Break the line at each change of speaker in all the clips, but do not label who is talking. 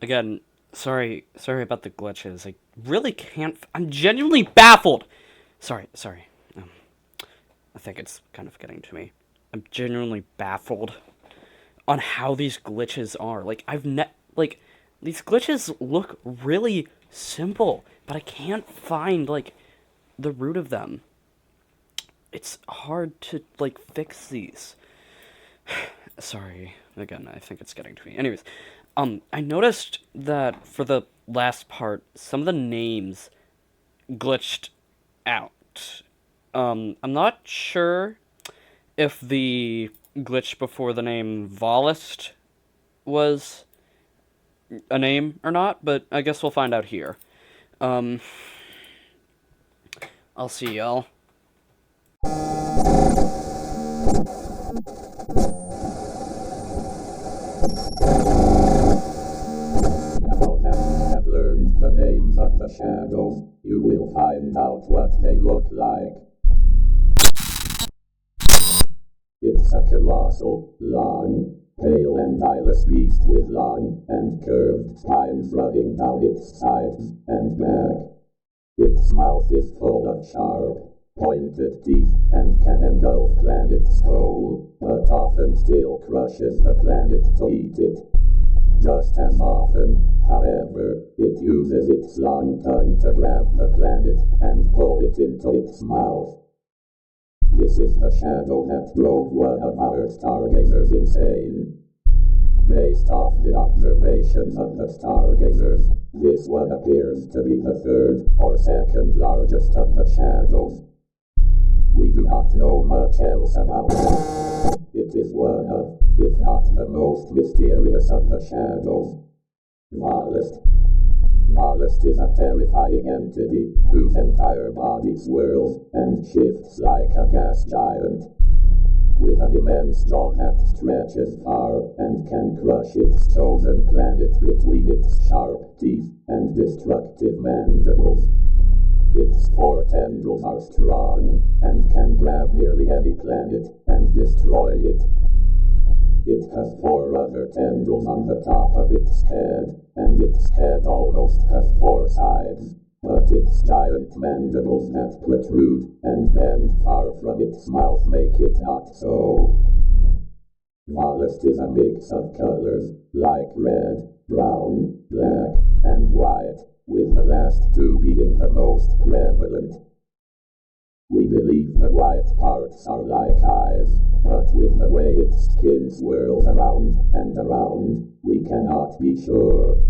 Again, sorry about the glitches. I really can't. I'm genuinely baffled. Sorry. Um, I think it's kind of getting to me. I'm genuinely baffled on how these glitches are. Like these glitches look really simple, but I can't find like the root of them. It's hard to like fix these. Sorry. Again, I think it's getting to me. Anyways, I noticed that for the last part, some of the names glitched out. I'm not sure if the glitch before the name Volist was a name or not, but I guess we'll find out here. Um, I'll see y'all.
Now that you have learned the names of the shadows, you will find out what they look like. It's a colossal, long, pale and eyeless beast with long and curved spines running down its sides and back. Its mouth is full of sharp, pointed teeth and can engulf planets whole, but often still crushes the planet to eat it. Just as often, however, it uses its long tongue to grab the planet and pull it into its mouth. This is the shadow that drove one of our stargazers insane. Based off the observations of the stargazers, this one appears to be the third or second largest of the shadows. We do not know much else about it. It is one of, if not the most mysterious of the shadows. Volist. Volist is a terrifying entity whose entire body swirls and shifts like a gas giant. With an immense jaw that stretches far and can crush its chosen planet between its sharp teeth and destructive mandibles. Its four tendrils are strong and can grab nearly any planet and destroy it. It has four other tendrils on the top of its head, and its head almost has four sides, but its giant mandibles that protrude and bend far from its mouth make it not so. Volist is a mix of colors, like red, brown, black, and white, with the last two being the most prevalent. We believe the white parts are like eyes, but with the way its skin swirls around and around, we cannot be sure.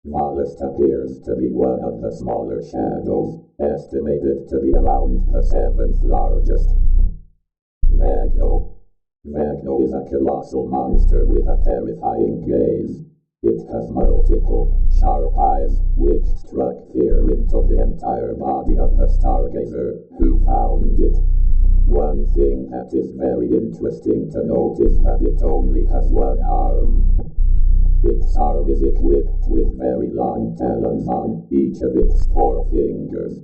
Volist appears to be one of the smaller shadows, estimated to be around the seventh largest. Vagno. Vagno is a colossal monster with a terrifying gaze. It has multiple, sharp eyes, which struck fear into the entire body of the stargazer who found it. One thing that is very interesting to note is that it only has one arm. Its arm is equipped with very long talons on each of its four fingers.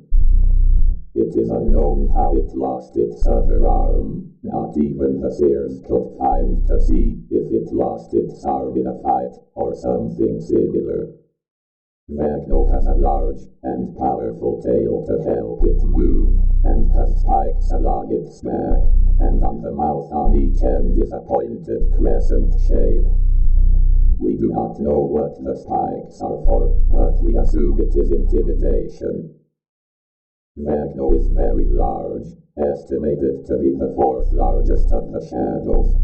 It is unknown how it lost its other arm. Not even the seers could find to see if it lost its arm in a fight or something similar. Vagno has a large and powerful tail to help it move, and has spikes along its back, and on the mouth on each end is a pointed crescent shape. We do not know what the spikes are for, but we assume it is intimidation. Vagno is very large, estimated to be the fourth largest of the shadows.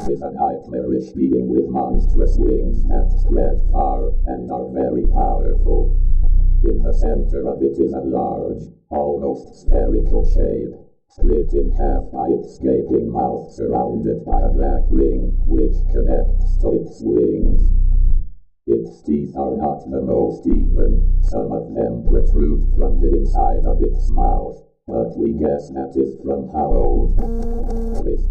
Is a nightmarish being with monstrous wings that spread far and are very powerful. In the center of it is a large, almost spherical shape, split in half by its gaping mouth surrounded by a black ring which connects to its wings. Its teeth are not the most even, some of them protrude from the inside of its mouth, but we guess that is from how old it is.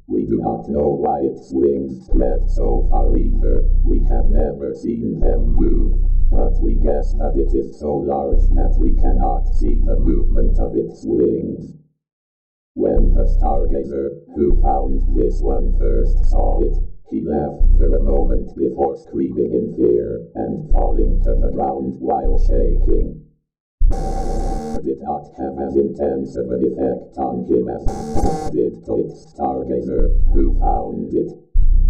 We do not know why its wings spread so far either. We have never seen them move, but we guess that it is so large that we cannot see the movement of its wings. When the stargazer who found this one first saw it, he laughed for a moment before screaming in fear and falling to the ground while shaking. Did not have as intense of an effect on him as did to its stargazer who found it.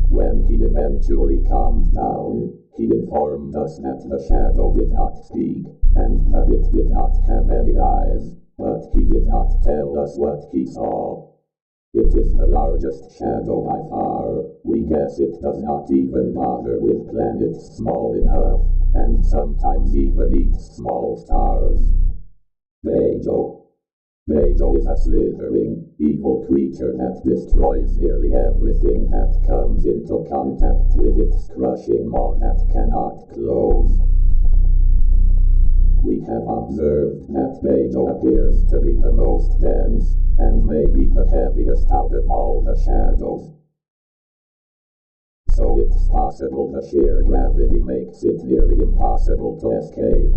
When he eventually calmed down, he informed us that the shadow did not speak, and that it did not have any eyes, but he did not tell us what he saw. It is the largest shadow by far. We guess it does not even bother with planets small enough, and sometimes even eats small stars. Bejo is a slithering, evil creature that destroys nearly everything that comes into contact with its crushing maw that cannot close. We have observed that Bejo appears to be the most dense, and maybe the heaviest out of all the shadows. So it's possible the sheer gravity makes it nearly impossible to escape.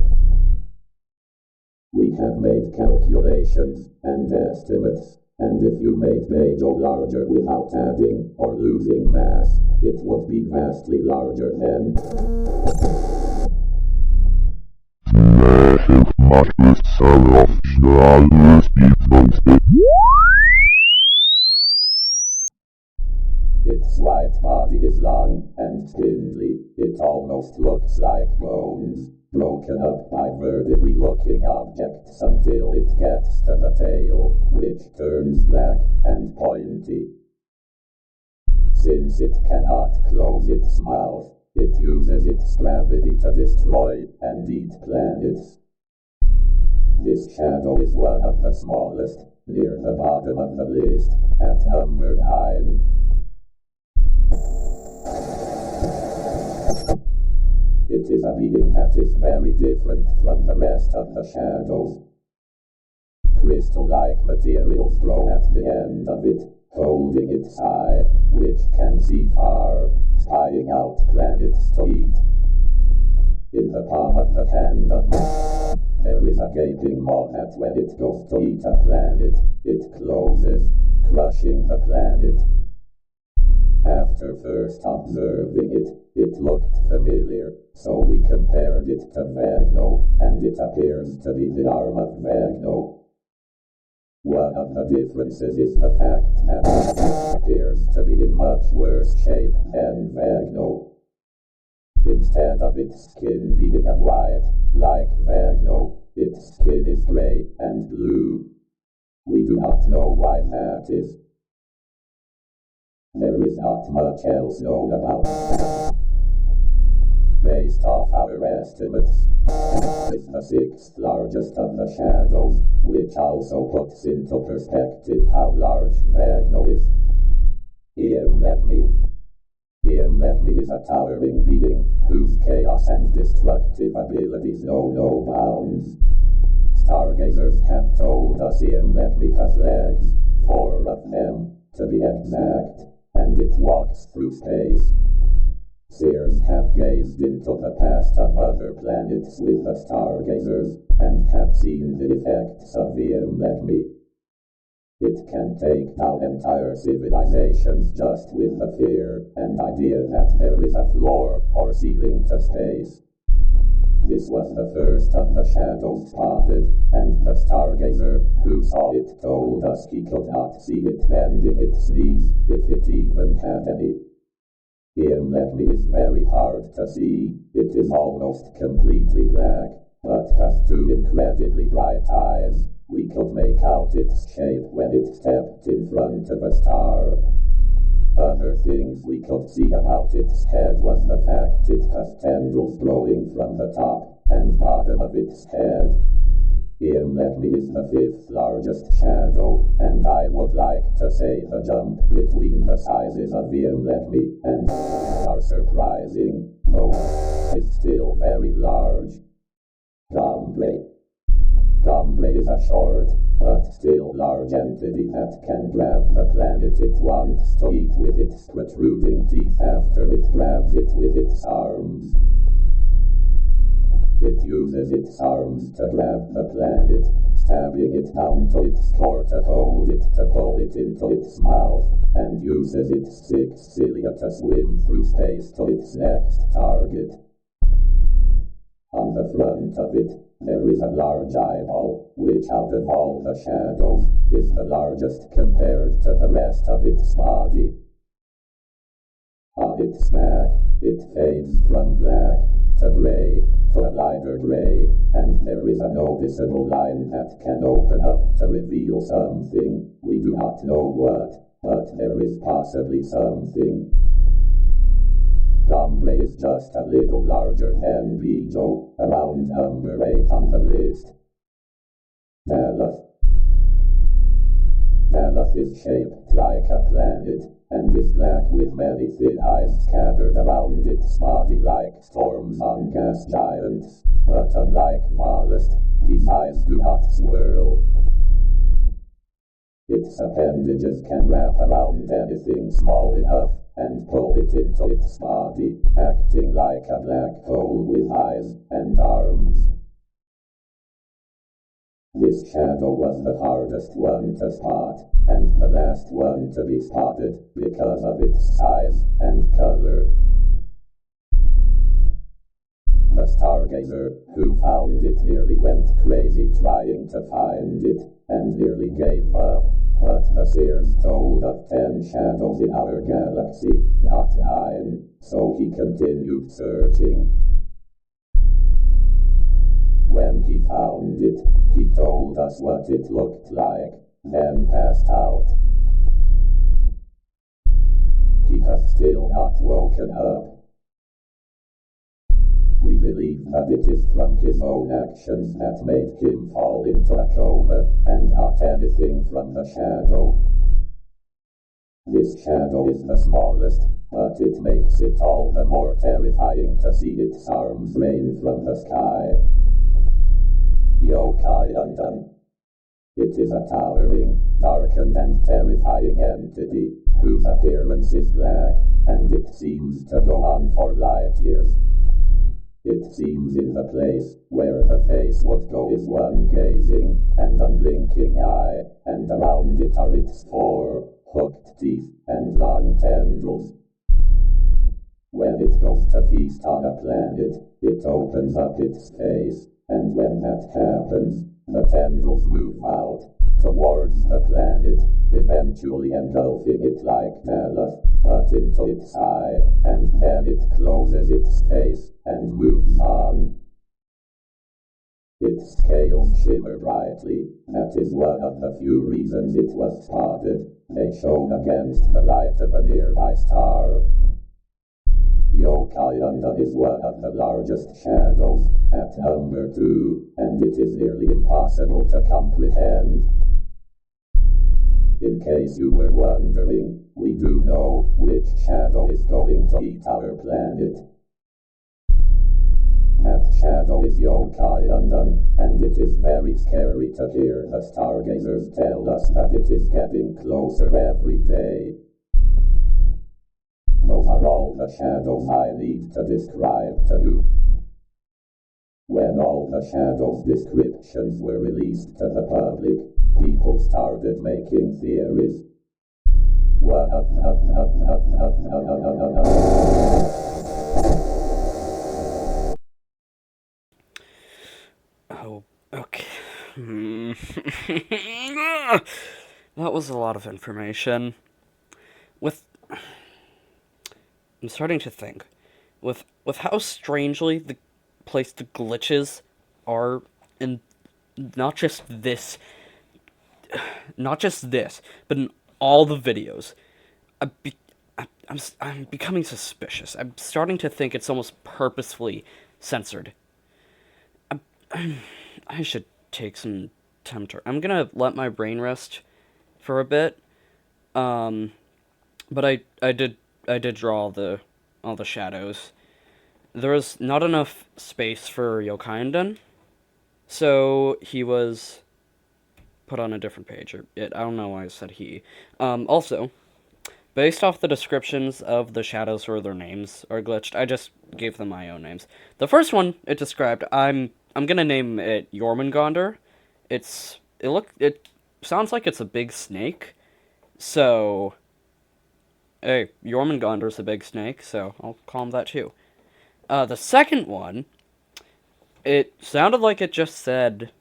We have made calculations and estimates, and if you made Bejo larger without adding or losing mass, it would be vastly larger than... Its white body is long and spindly. It almost looks like bones, broken up by vertebrae looking objects until it gets to the tail, which turns black and pointy. Since it cannot close its mouth, it uses its gravity to destroy and eat planets. This shadow is one of the smallest, near the bottom of the list, at number 9. It is a being that is very different from the rest of the shadows. Crystal-like materials grow at the end of it, holding its eye, which can see far, spying out planets to eat. In the palm of the hand of man, there is a gaping maw that when it goes to eat a planet, it closes, crushing the planet. After first observing it, it looked familiar, so we compared it to Vagno, and it appears to be the arm of Vagno. One of the differences is the fact that it appears to be in much worse shape than Vagno. Instead of its skin being a white, like Vagno, its skin is gray and blue. We do not know why that is. There is not much else known about it. Based off our estimates, it's the 6th largest of the shadows, which also puts into perspective how large Vagno is. Iamletmi is a towering being, whose chaos and destructive abilities know no bounds. Stargazers have told us Iamletmi has legs, 4 of them, to be exact, and it walks through space. Seers have gazed into the past of other planets with the stargazers, and have seen the effects of Iamletmi. It can take down entire civilizations just with the fear and idea that there is a floor or ceiling to space. This was the first of the shadows spotted, and the stargazer who saw it told us he could not see it bending its knees, if it even had any. Iamletmi is very hard to see. It is almost completely black, but has 2 incredibly bright eyes. We could make out its shape when it stepped in front of a star. Other things we could see about its head was the fact it has tendrils growing from the top and bottom of its head. Iamletmi is the 5th largest shadow, and I would like to say the jump between the sizes of Iamletmi and are surprising, though it's still very large. Gombre is a short, but still large entity that can grab the planet it wants to eat with its protruding teeth after it grabs it with its arms. It uses its arms to grab the planet, stabbing it down to its core to hold it to pull it into its mouth, and uses its six cilia to swim through space to its next target. On the front of it, there is a large eyeball, which out of all the shadows, is the largest compared to the rest of its body. On its back, it fades from black to gray to a lighter gray, and there is a noticeable line that can open up to reveal something. We do not know what, but there is possibly something. Gombre is just a little larger than Bijo, around number 8 on the list. Veloth is shaped like a planet, and is black with many thin eyes scattered around its body like storms on gas giants, but unlike Valest, these eyes do not swirl. Its appendages can wrap around anything small enough, and pull it into its body, acting like a black hole with eyes and arms. This shadow was the hardest one to spot, and the last one to be spotted because of its size and color. The stargazer who found it nearly went crazy trying to find it, and nearly gave up, but the seers told of 10 shadows in our galaxy, not 9, so he continued searching. When he found it, he told us what it looked like, then passed out. He has still not woken up. We believe that it is from his own actions that made him fall into a coma, and not anything from the shadow. This shadow is the smallest, but it makes it all the more terrifying to see its arms rain from the sky. Yokai Undone. It is a towering, darkened and terrifying entity, whose appearance is black, and it seems to go on for light years. It seems in the place where the face would go is one gazing and unblinking eye, and around it are its 4 hooked teeth and long tendrils. When it goes to feast on a planet, it opens up its face, and when that happens, the tendrils move out towards the planet, eventually engulfing it like Veloth, but into its eye, and then it closes its face and moves on. Its scales shimmer brightly. That is one of the few reasons it was spotted. They shone against the light of a nearby star. Yokai Undone is one of the largest shadows, at number 2, and it is nearly impossible to comprehend. In case you were wondering, we do know which shadow is going to eat our planet. That shadow is Yokai Undone, and it is very scary to hear the stargazers tell us that it is getting closer every day. Those are all the shadows I need to describe to you. When all the shadows' descriptions were released to the public, people started making theories.
Oh, okay. That was a lot of information. I'm starting to think, with how strangely placed the glitches are in not just this, but in all the videos. I'm becoming suspicious. I'm starting to think it's almost purposefully censored. I should take some time to. I'm gonna let my brain rest for a bit. But I did draw all the shadows. There was not enough space for Yokai, so he was put on a different page. I don't know why I said he. Also, based off the descriptions of the shadows where their names are glitched, I just gave them my own names. The first one it described, I'm gonna name it Jormungandr. it sounds like it's a big snake. So, hey, Jormungandr's a big snake, so I'll call him that too. The second one, it sounded like it just said,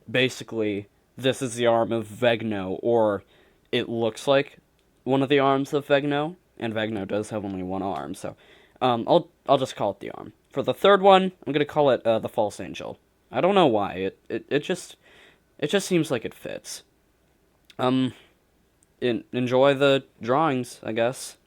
basically, this is the arm of Vegno, or it looks like one of the arms of Vegno, and Vegno does have only one arm, so I'll just call it the arm. For the third one, I'm gonna call it the False Angel. I don't know why. It just seems like it fits. Enjoy the drawings, I guess.